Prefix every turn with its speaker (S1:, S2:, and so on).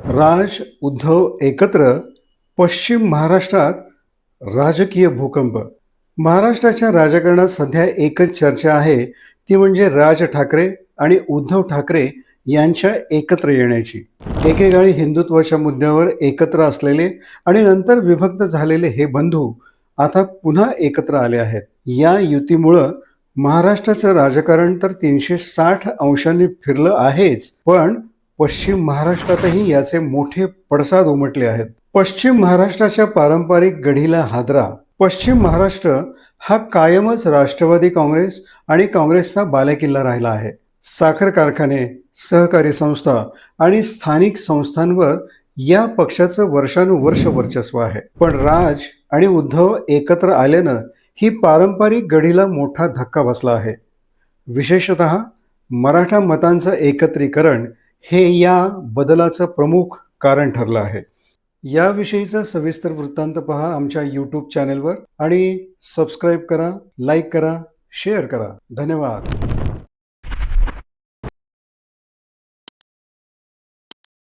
S1: राज उद्धव एकत्र पश्चिम महाराष्ट्रात राजकीय भूकंप. महाराष्ट्राच्या राजकारणात सध्या एकच चर्चा आहे, ती म्हणजे राज ठाकरे आणि उद्धव ठाकरे यांच्या एकत्र येण्याची. एकेकाळी हिंदुत्वाच्या मुद्द्यावर एकत्र असलेले आणि नंतर विभक्त झालेले हे बंधू आता पुन्हा एकत्र आले आहेत. या युतीमुळं महाराष्ट्राचं राजकारण तर 360 अंशांनी फिरलं आहेच, पण पश्चिम महाराष्ट्रातही याचे मोठे पडसाद उमटले आहेत. पश्चिम महाराष्ट्राच्या पारंपरिक गढीला हादरा. पश्चिम महाराष्ट्र हा कायमच राष्ट्रवादी काँग्रेस आणि काँग्रेसचा बालेकिल्ला राहिला आहे. साखर कारखाने, सहकारी संस्था आणि स्थानिक संस्थांवर या पक्षाचं वर्षानुवर्ष वर्चस्व आहे. पण राज आणि उद्धव एकत्र आल्यानं ही पारंपरिक गढीला मोठा धक्का बसला आहे. विशेषतः मराठा मतांचं एकत्रीकरण हे या बदलाचं प्रमुख कारण ठरलं आहे. याविषयीचा सविस्तर वृत्तांत पहा आमच्या यूट्यूब चॅनेलवर आणि सबस्क्राईब करा, लाईक करा, शेअर करा. धन्यवाद.